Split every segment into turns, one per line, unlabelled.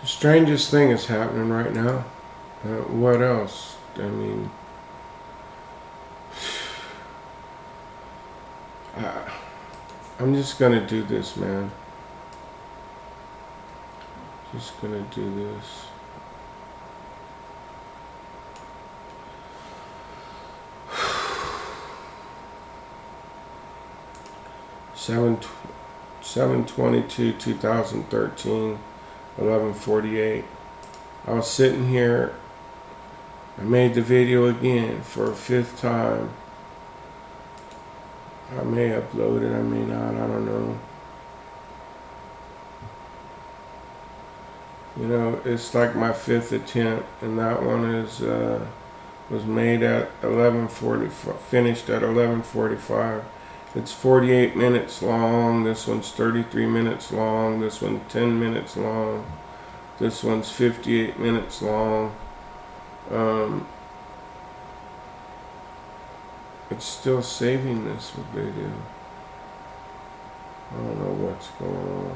The strangest thing is happening right now. What else? I mean, I'm just gonna do this, man. Just gonna do this. Seven 7/22/2013, 11:48. I was sitting here. I made the video again for a fifth time. I may upload it, I may not, I don't know. You know, it's like my fifth attempt, and that one was made at 11:40, finished at 11:45. It's 48 minutes long. This one's 33 minutes long. This one's 10 minutes long. This one's 58 minutes long. It's still saving this video. I don't know what's going on.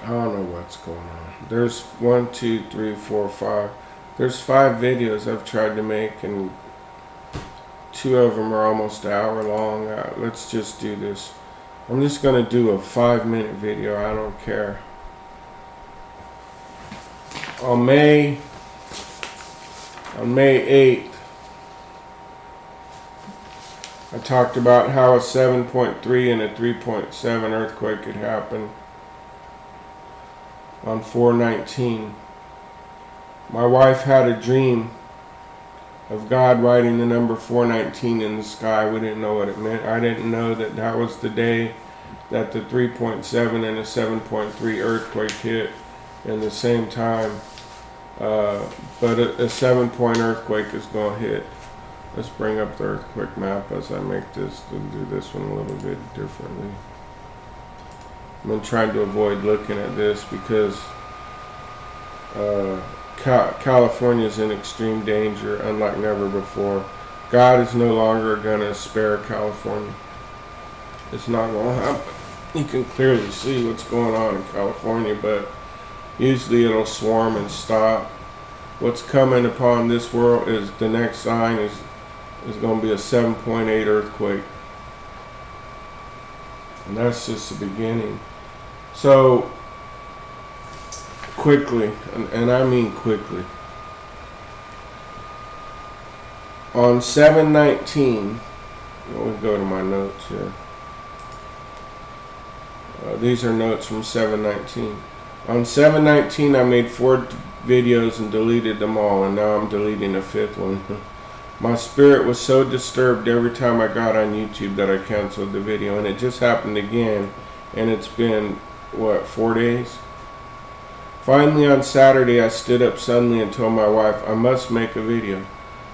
I don't know what's going on. There's 1, 2, 3, 4, 5. There's 5 videos I've tried to make, and 2 of them are almost an hour long. Let's just do this. I'm just gonna do a 5-minute video. I don't care. On May 8th, I talked about how a 7.3 and a 3.7 earthquake had happened on 4/19. My wife had a dream of God writing the number 419 in the sky. We didn't know what it meant. I didn't know that that was the day that the 3.7 and a 7.3 earthquake hit in the same time. But a 7-point earthquake is going to hit. Let's bring up the earthquake map as I make this, to do this one a little bit differently. I've been trying to avoid looking at this because California is in extreme danger, unlike never before. God is no longer going to spare California. It's not going to happen. You can clearly see what's going on in California, but usually it'll swarm and stop. What's coming upon this world is the next sign is going to be a 7.8 earthquake. And that's just the beginning. So, quickly, and I mean quickly, on 7/19, let me go to my notes here. These are notes from 7/19. On 7/19, I made 4 videos and deleted them all, and now I'm deleting a 5th one. My spirit was so disturbed every time I got on YouTube that I canceled the video, and it just happened again, and it's been, 4 days? Finally, on Saturday, I stood up suddenly and told my wife, I must make a video.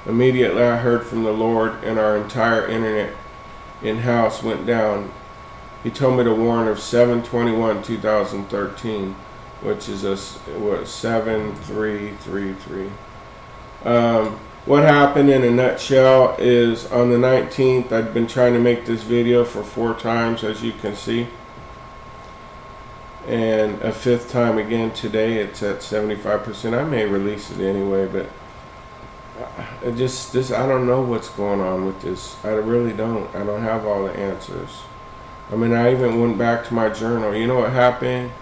Immediately, I heard from the Lord, and our entire internet in-house went down. He told me to warn of 7/21/2013, which is 7333. What happened in a nutshell is on the 19th, I'd been trying to make this video for 4 times, as you can see. And a 5th time again today. It's at 75%. I may release it anyway, but I don't know what's going on with this. I really don't. I don't have all the answers. I mean, I even went back to my journal. You know what happened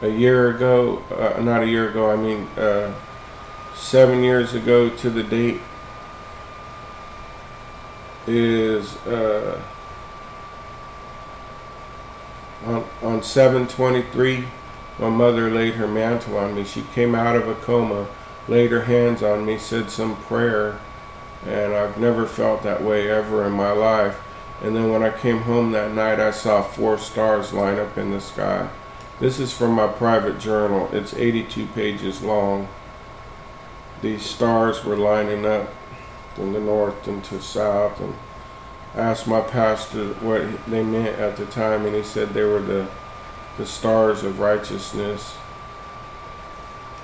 a year ago? Not a year ago, I mean 7 years ago to the date is on 7/23, my mother laid her mantle on me. She came out of a coma, laid her hands on me, said some prayer, and I've never felt that way ever in my life. And then when I came home that night, I saw 4 stars line up in the sky. This is from my private journal. It's 82 pages long. These stars were lining up from the north and to south, and I asked my pastor what they meant at the time, and he said they were the stars of righteousness.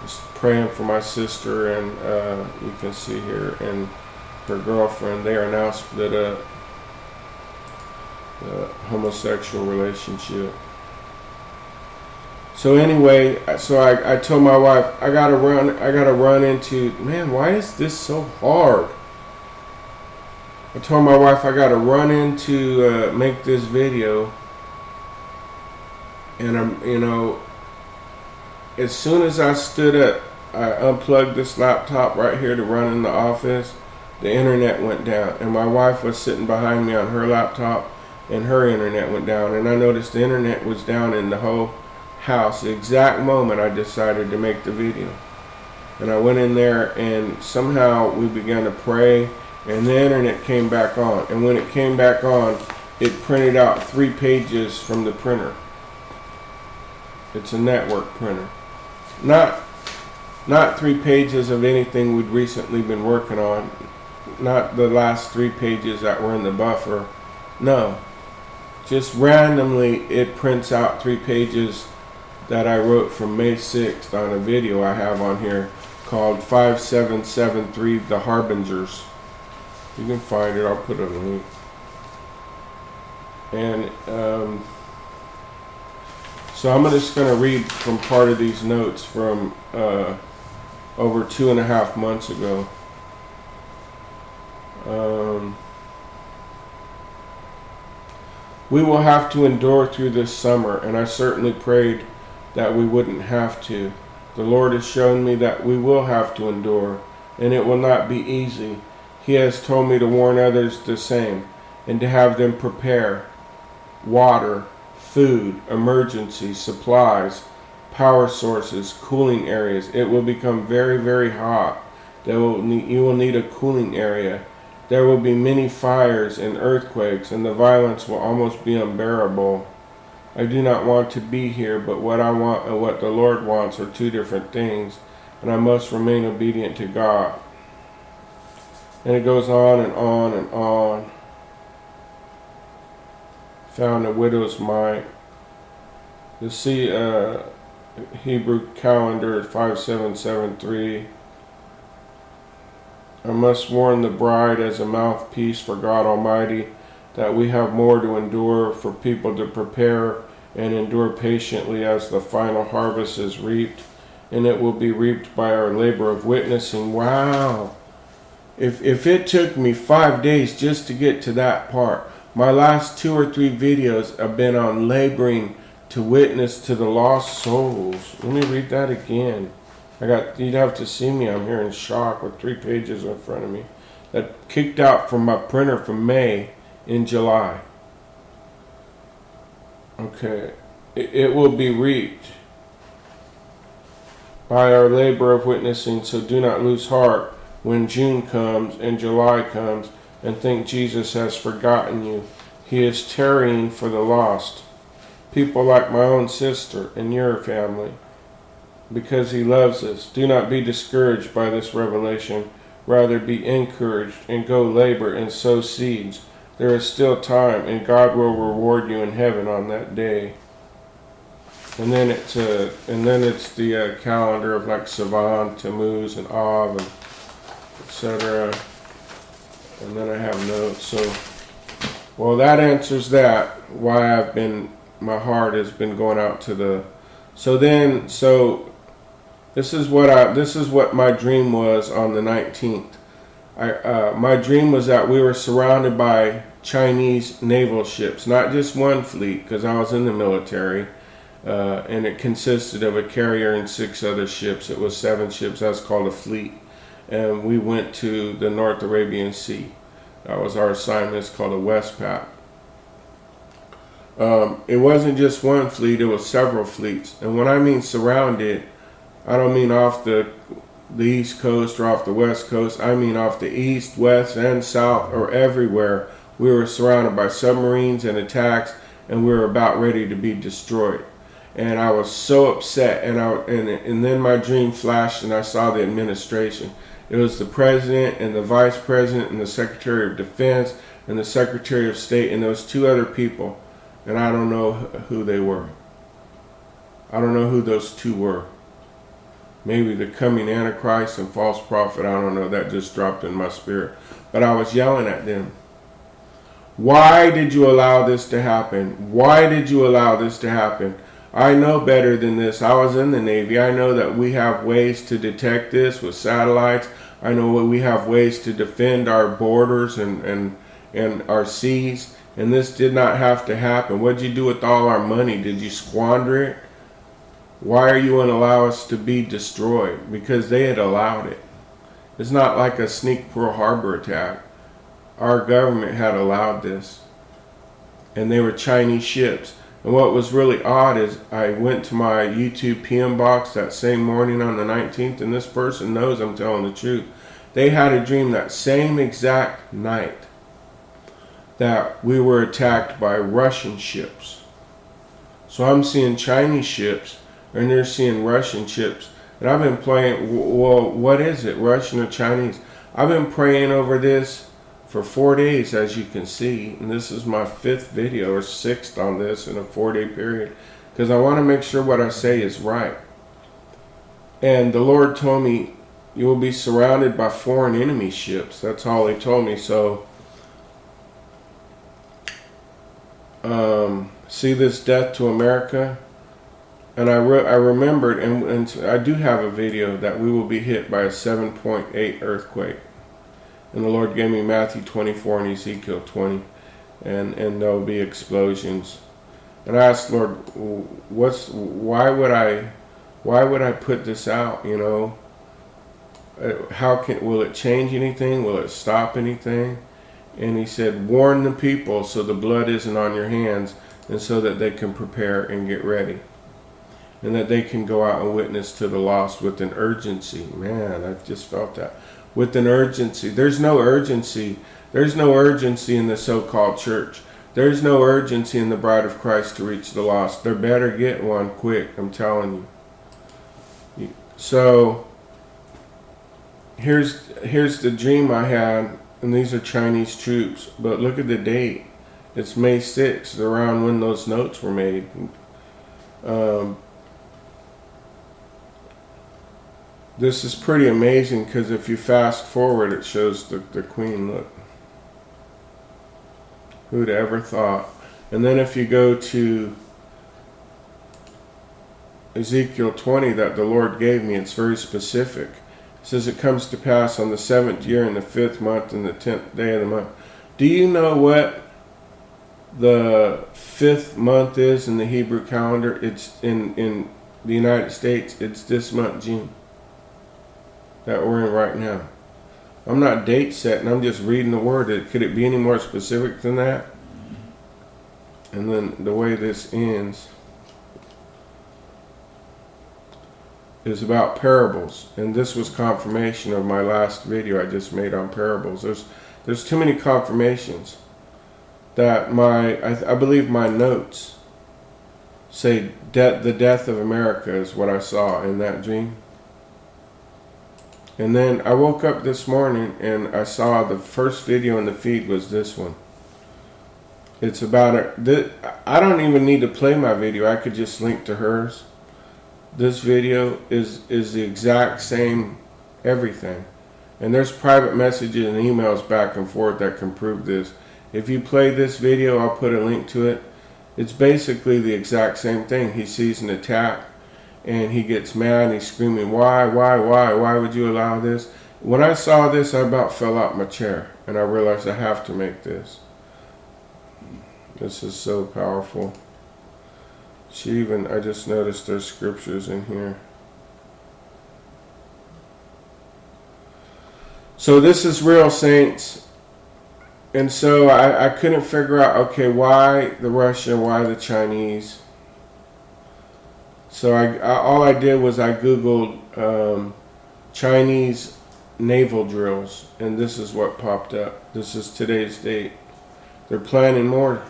Just praying for my sister, and you can see here, and her girlfriend. They are now split up. Homosexual relationship. So anyway, so I told my wife, I gotta run into, man, why is this so hard? I told my wife I gotta run into make this video, and as soon as I stood up, I unplugged this laptop right here to run in the office. The internet went down, and my wife was sitting behind me on her laptop, and her internet went down, and I noticed the internet was down in the whole house the exact moment I decided to make the video. And I went in there, and somehow we began to pray, and the internet came back on. And when it came back on, it printed out 3 pages from the printer. It's a network printer. Not 3 pages of anything we'd recently been working on. Not the last 3 pages that were in the buffer. No. Just randomly it prints out 3 pages that I wrote from May 6th on a video I have on here called 5773 The Harbingers. You can find it. I'll put a link. And so I'm just going to read from part of these notes from over 2.5 months ago. We will have to endure through this summer, and I certainly prayed that we wouldn't have to. The Lord has shown me that we will have to endure, and it will not be easy. He has told me to warn others the same, and to have them prepare water, food, emergency, supplies, power sources, cooling areas. It will become very, very hot. You will need a cooling area. There will be many fires and earthquakes, and the violence will almost be unbearable. I do not want to be here, but what I want and what the Lord wants are 2 different things, and I must remain obedient to God. And it goes on and on and on. Found a widow's mite. The Hebrew calendar 5773. I must warn the bride as a mouthpiece for God Almighty that we have more to endure, for people to prepare and endure patiently as the final harvest is reaped, and it will be reaped by our labor of witnessing. Wow! If it took me 5 days just to get to that part, my last 2 or 3 videos have been on laboring to witness to the lost souls. Let me read that again. You'd have to see me. I'm here in shock with 3 pages in front of me. That kicked out from my printer from May in July. Okay. It will be reaped by our labor of witnessing, so do not lose heart when June comes and July comes and think Jesus has forgotten you. He is tarrying for the lost. People like my own sister and your family. Because he loves us. Do not be discouraged by this revelation. Rather be encouraged and go labor and sow seeds. There is still time, and God will reward you in heaven on that day. And then it's the calendar of like Sivan, Tammuz, and Av, and etc. And then I have notes. So, well, that answers that. Why my heart has been going out to the. So this is what my dream was on the 19th. My dream was that we were surrounded by Chinese naval ships, not just one fleet, because I was in the military, and it consisted of a carrier and 6 other ships. It was 7 ships. That's called a fleet. And we went to the North Arabian Sea. That was our assignment. It's called a Westpac. It wasn't just one fleet. It was several fleets. And when I mean surrounded, I don't mean off the East Coast or off the West Coast. I mean off the East, West, and South, or everywhere. We were surrounded by submarines and attacks, and we were about ready to be destroyed. And I was so upset, and then my dream flashed, and I saw the administration. It was the president and the vice president and the secretary of defense and the secretary of state and those 2 other people, and I don't know who they were. I don't know who those 2 were. Maybe the coming Antichrist and false prophet. I don't know. That just dropped in my spirit. But I was yelling at them. Why did you allow this to happen? Why did you allow this to happen? I know better than this. I was in the Navy. I know that we have ways to detect this with satellites. I know we have ways to defend our borders and our seas. And this did not have to happen. What did you do with all our money? Did you squander it? Why are you going to allow us to be destroyed? Because they had allowed it. It's not like a sneak Pearl Harbor attack. Our government had allowed this. And they were Chinese ships. And what was really odd is I went to my YouTube PM box that same morning on the 19th, and this person knows I'm telling the truth. They had a dream that same exact night that we were attacked by Russian ships. So I'm seeing Chinese ships, and they're seeing Russian ships. And I've been playing, well, what is it, Russian or Chinese? I've been praying over this for 4 days, as you can see, and this is my 5th video or 6th on this in a 4-day period, because I want to make sure what I say is right. And the Lord told me, you will be surrounded by foreign enemy ships. That's all He told me. So, see this death to America? And I remembered, and I do have a video that we will be hit by a 7.8 earthquake. And the Lord gave me Matthew 24 and Ezekiel 20. And there will be explosions. And I asked, Lord, why would I put this out, you know? Will it change anything? Will it stop anything? And He said, warn the people so the blood isn't on your hands, and so that they can prepare and get ready. And that they can go out and witness to the lost with an urgency. Man, I just felt that. With an urgency. There's no urgency. There's no urgency in the so-called church. There's no urgency in the bride of Christ to reach the lost. There better get one quick, I'm telling you. So, here's the dream I had, and these are Chinese troops. But look at the date. It's May 6th, around when those notes were made. This is pretty amazing, because if you fast forward, it shows the queen. Look. Who'd ever thought? And then if you go to Ezekiel 20 that the Lord gave me, it's very specific. It says, it comes to pass on the 7th year in the 5th month and the 10th day of the month. Do you know what the 5th month is in the Hebrew calendar? It's in the United States. It's this month, June, that we're in right now. I'm not date setting, I'm just reading the word. Could it be any more specific than that? And then the way this ends is about parables. And this was confirmation of my last video I just made on parables. There's too many confirmations that I believe my notes say the death of America is what I saw in that dream. And then I woke up this morning and I saw the first video in the feed was this one. It's about I don't even need to play my video. I could just link to hers. This video is the exact same everything. And there's private messages and emails back and forth that can prove this. If you play this video, I'll put a link to it. It's basically the exact same thing. He sees an attack. And he gets mad and he's screaming, why would you allow this? When I saw this, I about fell out my chair. And I realized I have to make this. This is so powerful. I just noticed there's scriptures in here. So this is real, saints. And so I couldn't figure out, okay, why the Russian, why the Chinese? So all I did was I Googled Chinese naval drills, and this is what popped up. This is today's date. They're planning more.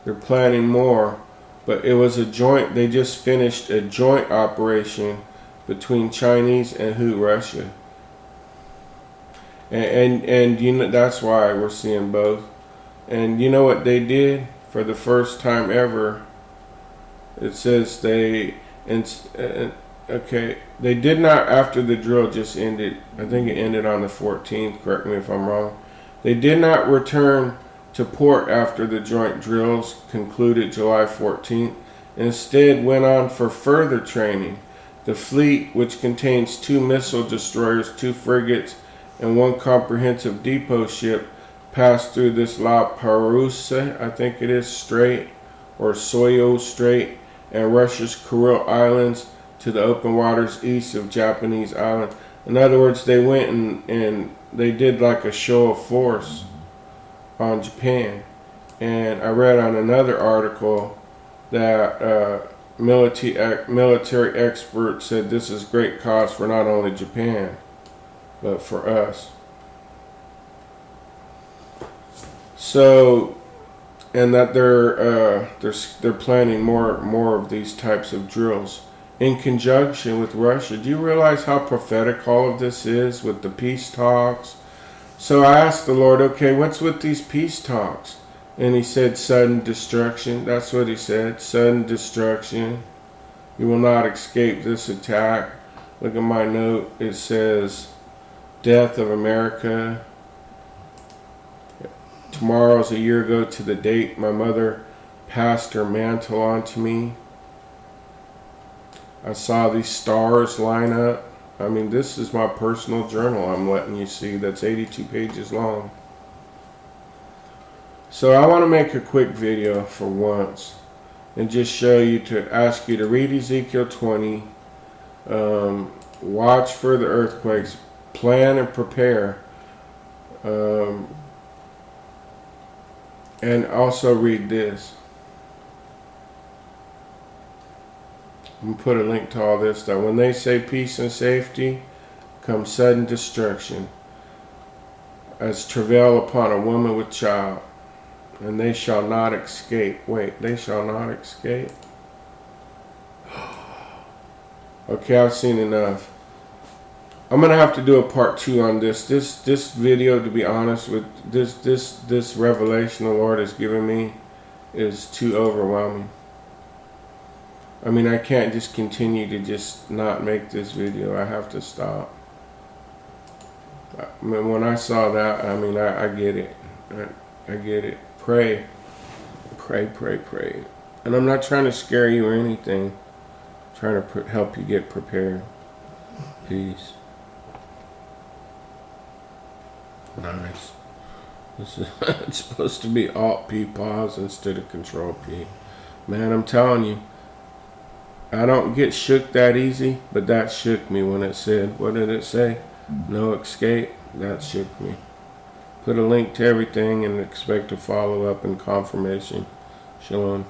They're planning more, but it was a joint. They just finished a joint operation between Chinese and Russia, and you know that's why we're seeing both. And you know what they did for the first time ever? It says they did not, after the drill just ended, I think it ended on the 14th, correct me if I'm wrong, they did not return to port after the joint drills concluded July 14th. Instead, went on for further training. The fleet, which contains 2 missile destroyers, 2 frigates, and 1 comprehensive depot ship, passed through this La Perouse, I think it is, Strait, or Soyo Strait, and Russia's Kuril Islands to the open waters east of Japanese Island. In other words, they went and they did like a show of force on Japan. And I read on another article that military experts said this is great cause for not only Japan, but for us. So, and that they're planning more of these types of drills in conjunction with Russia. Do you realize how prophetic all of this is with the peace talks? So I asked the Lord, okay, what's with these peace talks? And he said, sudden destruction. That's what he said, sudden destruction. You will not escape this attack. Look at my note. It says, death of America. Tomorrow's a year ago to the date my mother passed her mantle on to me. I saw these stars line up. I mean, this is my personal journal I'm letting you see that's 82 pages long. So I want to make a quick video for once and just show you, to ask you to read Ezekiel 20, watch for the earthquakes, plan and prepare, and also read this. I'm going to put a link to all this, that when they say peace and safety, comes sudden destruction, as travail upon a woman with child, and they shall not escape. Wait, they shall not escape? Okay, I've seen enough. I'm going to have to do a part 2 on this. This video, to be honest with this revelation the Lord has given me is too overwhelming. I mean, I can't just continue to just not make this video. I have to stop. I mean, when I saw that, I mean, I get it. I get it. Pray. Pray, pray, pray. And I'm not trying to scare you or anything. I'm trying to help you get prepared. Peace. Nice. This is it's supposed to be Alt P pause instead of Control P. Man, I'm telling you, I don't get shook that easy, but that shook me when it said, what did it say? No escape. That shook me. Put a link to everything and expect to follow up in confirmation. Shalom.